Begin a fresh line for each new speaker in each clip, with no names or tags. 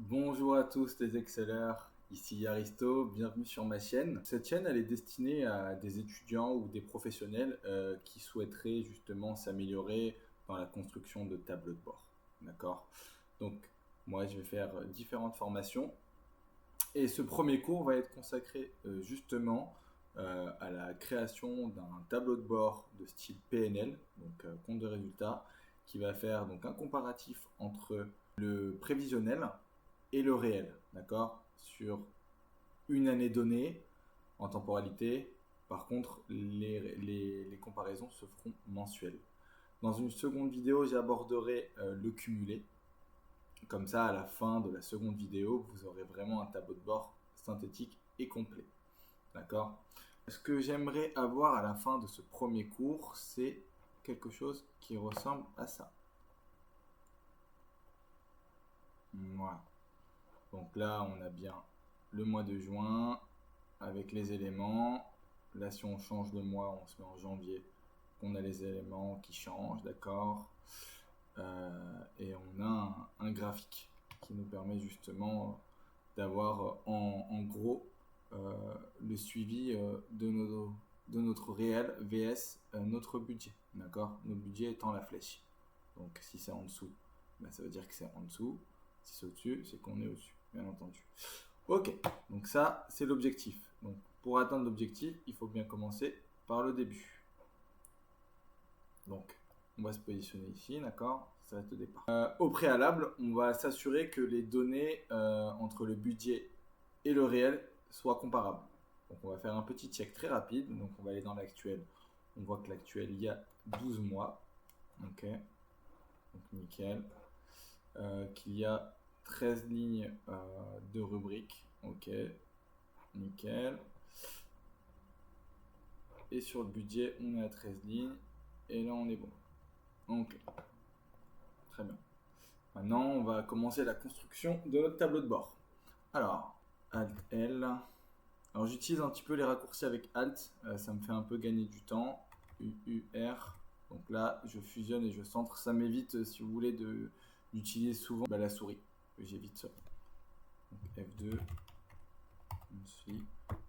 Bonjour à tous les Excellers, ici Aristo, bienvenue sur ma chaîne. Cette chaîne elle est destinée à des étudiants ou des professionnels qui souhaiteraient justement s'améliorer dans la construction de tableaux de bord. D'accord? Donc moi je vais faire différentes formations et ce premier cours va être consacré justement à la création d'un tableau de bord de style PNL, donc compte de résultats, qui va faire donc un comparatif entre le prévisionnel et le réel, d'accord, sur une année donnée en temporalité. Par contre, les comparaisons se feront mensuelles. Dans une seconde vidéo, j'aborderai le cumulé. Comme ça, à la fin de la seconde vidéo, vous aurez vraiment un tableau de bord synthétique et complet. D'accord? Ce que j'aimerais avoir à la fin de ce premier cours, c'est quelque chose qui ressemble à ça. Voilà. Donc là, on a bien le mois de juin avec les éléments. Là, si on change de mois, on se met en janvier. On a les éléments qui changent, d'accord. Et on a un graphique qui nous permet justement d'avoir en gros le suivi de notre réel vs notre budget, d'accord. Notre budget étant la flèche. Donc si c'est en dessous, ben, ça veut dire que c'est en dessous. Si c'est au-dessus, c'est qu'on est au-dessus, bien entendu. Ok, donc ça, c'est l'objectif. Donc pour atteindre l'objectif, il faut bien commencer par le début. Donc, on va se positionner ici, d'accord? Ça va être le départ. Au préalable, on va s'assurer que les données entre le budget et le réel soient comparables. Donc, on va faire un petit check très rapide. Donc, on va aller dans l'actuel. On voit que l'actuel, il y a 12 mois. Ok, donc nickel. Qu'il y a 13 lignes de rubrique. Ok, nickel. Et sur le budget, on est à 13 lignes. Et là, on est bon. Ok, très bien. Maintenant, on va commencer la construction de notre tableau de bord. Alors, Alt L. Alors, j'utilise un petit peu les raccourcis avec Alt. Ça me fait un peu gagner du temps. UUR. Donc là, je fusionne et je centre. Ça m'évite, si vous voulez, d'utiliser souvent la souris. J'évite ça. Donc F2.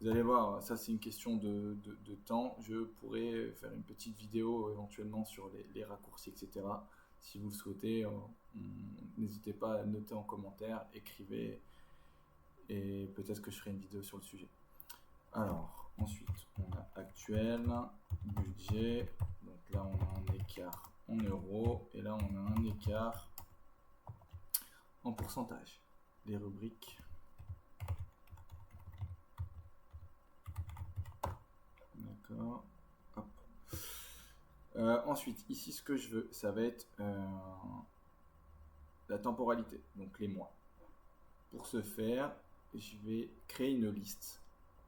Vous allez voir, ça c'est une question de temps. Je pourrais faire une petite vidéo éventuellement sur les raccourcis, etc. Si vous le souhaitez, n'hésitez pas à noter en commentaire, écrivez, et peut-être que je ferai une vidéo sur le sujet. Alors, ensuite, on a actuel, budget, donc là on a un écart en euros, et là on a un écart en pourcentage. Les rubriques. D'accord. Hop. Ensuite, ici, ce que je veux, ça va être la temporalité, donc les mois. Pour ce faire, je vais créer une liste.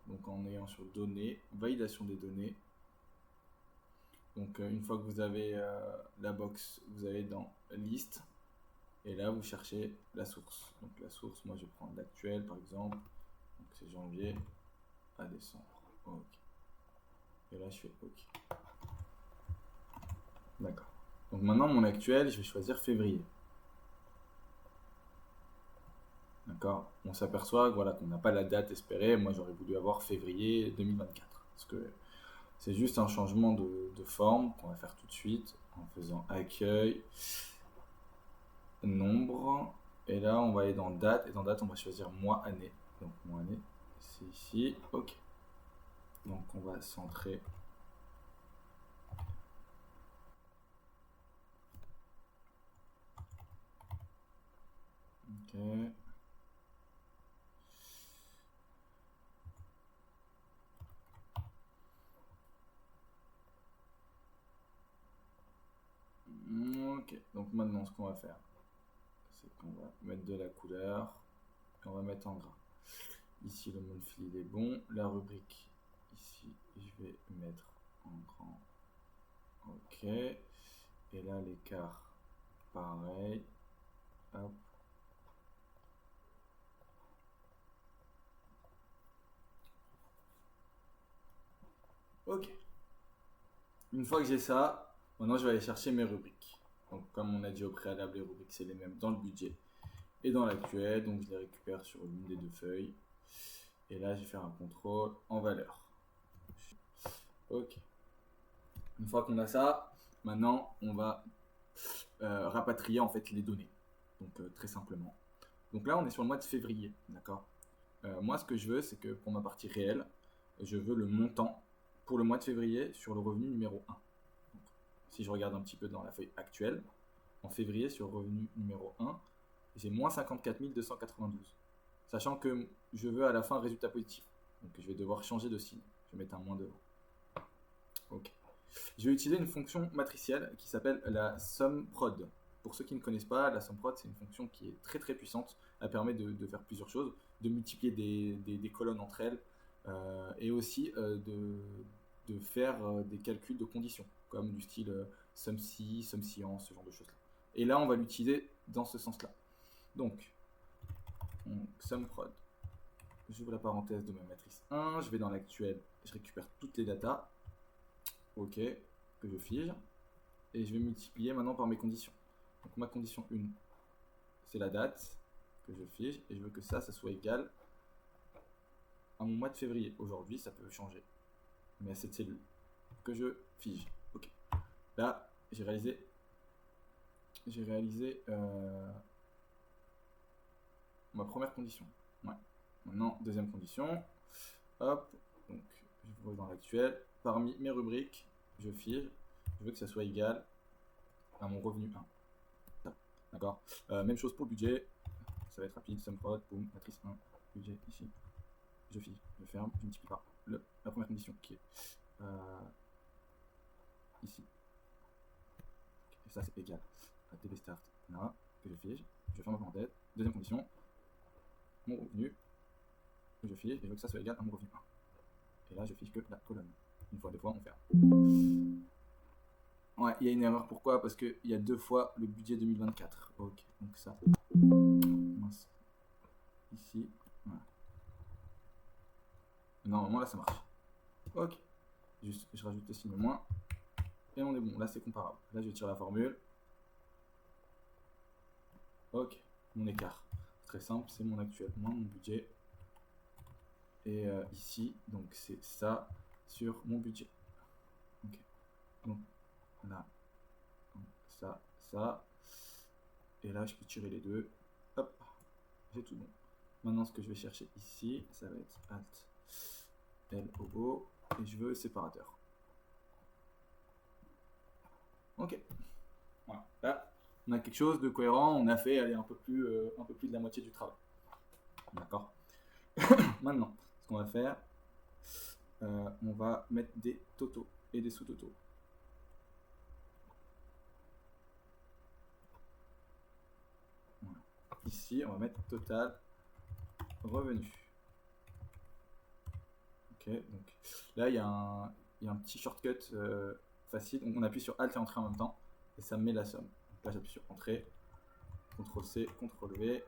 Donc en ayant sur données, validation des données. Donc une fois que vous avez la box, vous allez dans liste. Et là, vous cherchez la source. Donc la source, moi je prends l'actuel par exemple. Donc c'est janvier à décembre. Ok. Et là, je fais OK. D'accord. Donc maintenant, mon actuel, je vais choisir février. D'accord. On s'aperçoit voilà, qu'on n'a pas la date espérée. Moi, j'aurais voulu avoir février 2024. Parce que c'est juste un changement de forme qu'on va faire tout de suite en faisant accueil, nombre. Et là, on va aller dans date. Et dans date, on va choisir mois, année. Donc, mois, année, c'est ici. OK. Donc, on va centrer. OK. Ok, donc maintenant ce qu'on va faire, c'est qu'on va mettre de la couleur et on va mettre en gras. Ici le monthly il est bon, la rubrique ici je vais mettre en grand. Ok, et là l'écart pareil. Hop. Ok. Une fois que j'ai ça, maintenant je vais aller chercher mes rubriques. Donc comme on a dit au préalable, les rubriques c'est les mêmes dans le budget Et dans l'actuel, donc je les récupère sur l'une des deux feuilles. Et là, je vais faire un contrôle en valeur. Ok. Une fois qu'on a ça, maintenant, on va rapatrier en fait les données. Donc très simplement. Donc là, on est sur le mois de février, d'accord. Moi, ce que je veux, c'est que pour ma partie réelle, je veux le montant pour le mois de février sur le revenu numéro 1. Donc, si je regarde un petit peu dans la feuille actuelle, en février, sur le revenu numéro 1, j'ai moins 54 292. Sachant que je veux à la fin un résultat positif. Donc je vais devoir changer de signe. Je vais mettre un moins devant. Ok. Je vais utiliser une fonction matricielle qui s'appelle la SUMPROD. Pour ceux qui ne connaissent pas, la SUMPROD, c'est une fonction qui est très très puissante. Elle permet de faire plusieurs choses, de multiplier des colonnes entre elles et aussi de faire des calculs de conditions, comme du style SUMSI, SUMSIAN, ce genre de choses-là. Et là, on va l'utiliser dans ce sens-là. Donc SUMPROD. J'ouvre la parenthèse de ma matrice 1, je vais dans l'actuel, je récupère toutes les datas. Ok, que je fige. Et je vais multiplier maintenant par mes conditions. Donc ma condition 1, c'est la date que je fige. Et je veux que ça soit égal à mon mois de février. Aujourd'hui, ça peut changer. Mais à cette cellule que je fige. Ok. Là, j'ai réalisé ma première condition. Ouais. Maintenant, deuxième condition. Hop. Donc, je vais dans l'actuel. Parmi mes rubriques, je fige. Je veux que ça soit égal à mon revenu 1. D'accord. Même chose pour le budget. Ça va être rapide. SUMPROD, boum, matrice 1, budget ici. Je fige, je ferme, je multiplie par la première condition qui est ici. Et ça, c'est égal à dbstart, là, que je fige. Je ferme ma parenthèse. Deuxième condition, mon revenu, que je fige, et je veux que ça soit égal à mon revenu 1. Et là, je fige que la colonne. Une fois, deux fois, on ferme. Ouais, il y a une erreur. Pourquoi? Parce qu'il y a deux fois le budget 2024. Ok, donc ça. Mince. Ici. Voilà. Normalement, là, ça marche. Ok. Juste, je rajoute le signe moins. Et on est bon. Là, c'est comparable. Là, je tire la formule. Ok. Mon écart. Très simple. C'est mon actuel moins mon budget. Et ici, donc, c'est ça sur mon budget. Ok. Donc, là. Ça, ça. Et là, je peux tirer les deux. Hop. J'ai tout bon. Maintenant, ce que je vais chercher ici, ça va être Alt LOO. Et je veux le séparateur. Ok. Voilà. Là, on a quelque chose de cohérent. On a fait aller un peu plus de la moitié du travail. D'accord. Maintenant, ce qu'on va faire, on va mettre des totaux et des sous-totaux. Voilà. Ici, on va mettre total revenu. Ok. Donc là, il y a un petit shortcut facile. Donc, on appuie sur Alt et Entrée en même temps et ça me met la somme. Donc là, j'appuie sur Entrée, CTRL C, CTRL V,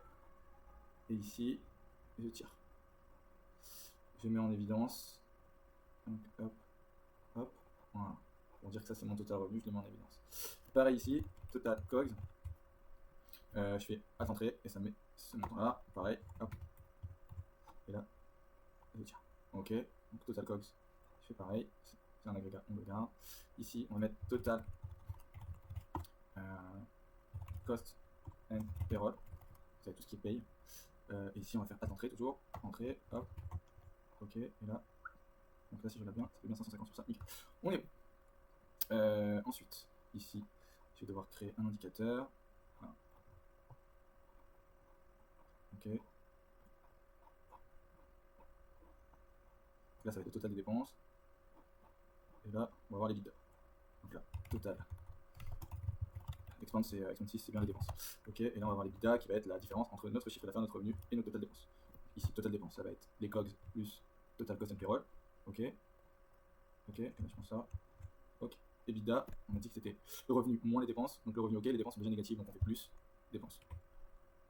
et ici, je tire. Je mets en évidence. Donc, hop, hop, voilà. Pour dire que ça, c'est mon total revenu, je le mets en évidence. Pareil ici, total COGS. Je fais Alt Entrée et ça met ce montant-là. Pareil, hop. Et là, je tire. Ok, donc total COGS. Je fais pareil, c'est un agrégat, on le garde. Ici, on va mettre total cost and payroll, c'est tout ce qui paye. Et ici, on va faire Alt Entrée toujours, entrée, hop, ok, et là, donc là, si je regarde bien, ça fait bien 550 sur ça, nickel. On est bon. Ensuite, ici, je vais devoir créer un indicateur. Voilà. Ok. Là, ça va être le total des dépenses. Et là, on va voir les bidas. Donc là, total. Expense, c'est bien les dépenses. Ok, et là, on va voir les bidas qui va être la différence entre notre chiffre d'affaires, notre revenu et notre total dépenses. Ici, total dépenses, ça va être les COGS plus total cost and payroll. Ok. Ok, et là, je prends ça. Ok. EBITDA, on a dit que c'était le revenu moins les dépenses. Donc le revenu, ok, les dépenses sont déjà négatives, donc on fait plus dépenses.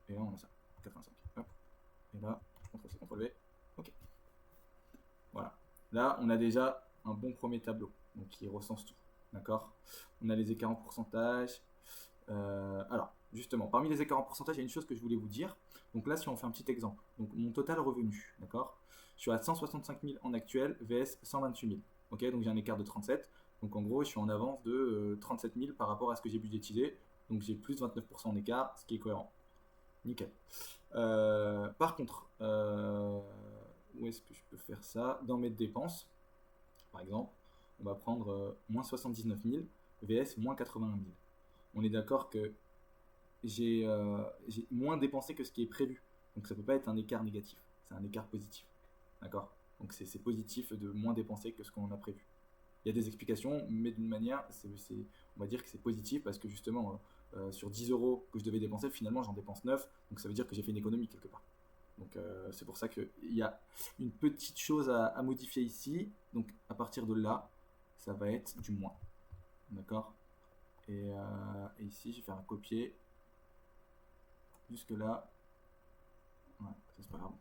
Et là, on a ça. 85. Hop. Et là, CTRL-C, CTRL-V. Ok. Voilà. Là, on a déjà un bon premier tableau, donc qui recense tout. D'accord. On a les écarts en pourcentage. Alors, justement, parmi les écarts en pourcentage, il y a une chose que je voulais vous dire. Donc là, si on fait un petit exemple, donc mon total revenu, d'accord, je suis à 165 000 en actuel, vs 128 000. Ok, donc j'ai un écart de 37. Donc en gros, je suis en avance de 37 000 par rapport à ce que j'ai budgétisé. Donc j'ai plus de 29% en écart, ce qui est cohérent. Nickel. Par contre, où est-ce que je peux faire ça? Dans mes dépenses, par exemple, on va prendre moins 79 000 vs moins 81 000. On est d'accord que j'ai moins dépensé que ce qui est prévu. Donc ça ne peut pas être un écart négatif, c'est un écart positif. D'accord? Donc c'est positif de moins dépenser que ce qu'on a prévu. Il y a des explications, mais d'une manière, on va dire que c'est positif parce que justement, sur 10 euros que je devais dépenser, finalement j'en dépense 9, donc ça veut dire que j'ai fait une économie quelque part. Donc c'est pour ça qu'il y a une petite chose à modifier ici. Donc à partir de là, ça va être du moins. D'accord? Et ici, je vais faire un copier. Jusque là. Ouais, ça c'est pas grave.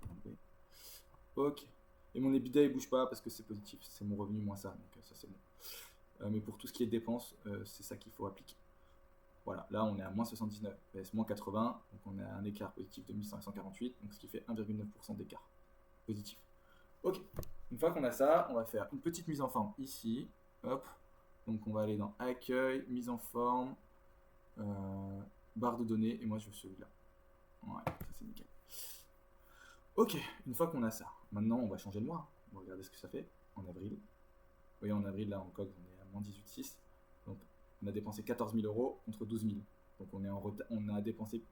Ok. Et mon EBITDA il bouge pas parce que c'est positif. C'est mon revenu moins ça. Donc ça c'est bon. Mais pour tout ce qui est dépenses, c'est ça qu'il faut appliquer. Voilà, là on est à moins 79, vs moins 80, donc on a un écart positif de 1548, donc ce qui fait 1,9% d'écart positif. Ok, une fois qu'on a ça, on va faire une petite mise en forme ici, hop, donc on va aller dans accueil, mise en forme, barre de données, et moi je veux celui-là. Ouais, ça c'est nickel. Ok, une fois qu'on a ça, maintenant on va changer de mois, on va regarder ce que ça fait en avril. Vous voyez en avril là en COG on est à moins 18,6, donc on a dépensé 14 000 euros contre 12 000. Donc on a dépensé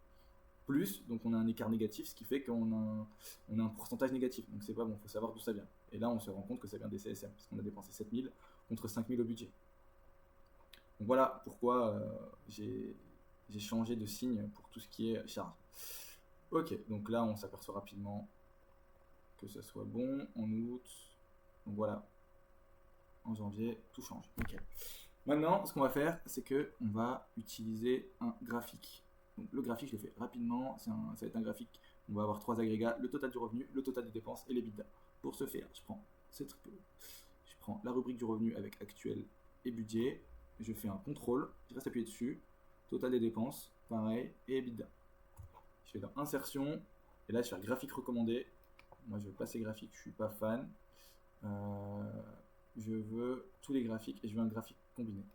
plus, donc on a un écart négatif, ce qui fait qu'on a un pourcentage négatif. Donc c'est pas bon, il faut savoir d'où ça vient. Et là on se rend compte que ça vient des CSM, parce qu'on a dépensé 7 000 contre 5 000 au budget. Donc voilà pourquoi j'ai changé de signe pour tout ce qui est charge. Ok, donc là on s'aperçoit rapidement que ça soit bon. En août, donc voilà, en janvier, tout change. Nickel. Maintenant, ce qu'on va faire, c'est qu'on va utiliser un graphique. Donc, le graphique, je le fais rapidement. Ça va être un graphique. On va avoir trois agrégats, le total du revenu, le total des dépenses et l'EBITDA. Pour ce faire, je prends la rubrique du revenu avec actuel et budget. Je fais un contrôle, je reste appuyé dessus. Total des dépenses, pareil, et EBITDA. Je vais dans insertion, et là, je vais faire graphique recommandé. Moi, je veux pas ces graphiques, je suis pas fan. Je veux tous les graphiques et je veux un graphique combiné.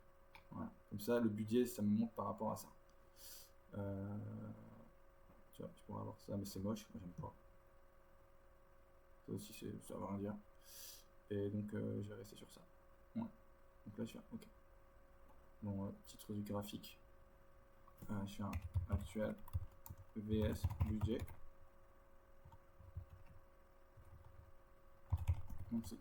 Voilà. Comme ça, le budget, ça me montre par rapport à ça. Tu vois, je pourrais avoir ça, mais c'est moche, moi j'aime pas. Ça aussi, ça va rien dire. Et donc, je vais rester sur ça. Ouais. Donc là, je fais OK. Bon, titre du graphique. Je fais un actuel VS budget. Donc c'est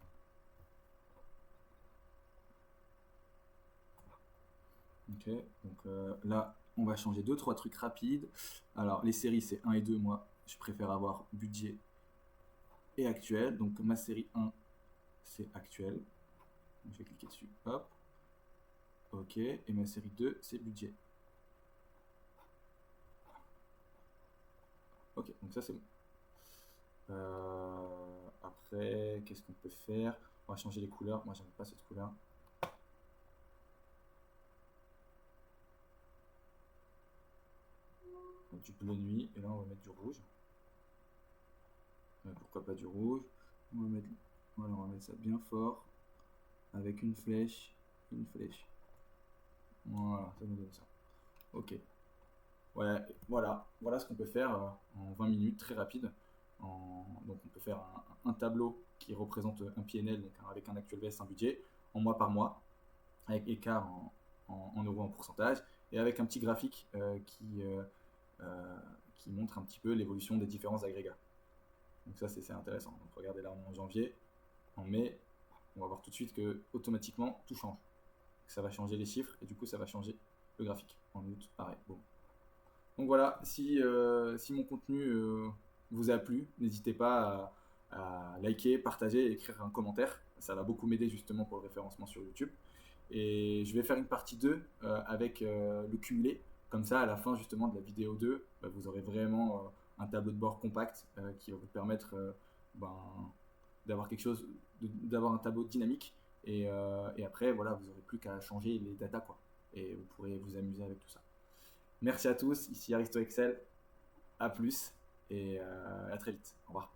ok, donc là, on va changer 2-3 trucs rapides. Alors, les séries, c'est 1 et 2. Moi, je préfère avoir budget et actuel. Donc, ma série 1, c'est actuel. Donc, je vais cliquer dessus. Hop. Ok. Et ma série 2, c'est budget. Ok, donc ça, c'est bon. Après, qu'est-ce qu'on peut faire? On va changer les couleurs. Moi, j'aime pas cette couleur. Donc, du bleu nuit. Et là, on va mettre du rouge. Pourquoi pas du rouge? Voilà, on va mettre ça bien fort. Avec une flèche. Une flèche. Voilà, ça nous donne ça. Ok. Ouais, voilà ce qu'on peut faire en 20 minutes, très rapide. Donc on peut faire un tableau qui représente un PNL, donc avec un actuel VS, un budget, en mois par mois, avec écart en euros en pourcentage, et avec un petit graphique qui montre un petit peu l'évolution des différents agrégats. Donc ça c'est intéressant. Donc regardez là, on est en janvier, en mai, on va voir tout de suite que automatiquement tout change. Ça va changer les chiffres et du coup ça va changer le graphique. En août, pareil. Bon. Donc voilà, si mon contenu vous a plu, n'hésitez pas à liker, partager et écrire un commentaire. Ça va beaucoup m'aider justement pour le référencement sur YouTube. Et je vais faire une partie 2 avec le cumulé. Comme ça, à la fin justement de la vidéo 2, vous aurez vraiment un tableau de bord compact qui va vous permettre d'avoir quelque chose, d'avoir un tableau dynamique. Et après, voilà, vous n'aurez plus qu'à changer les datas, quoi. Et vous pourrez vous amuser avec tout ça. Merci à tous, ici Aristo Excel, à plus et à très vite. Au revoir.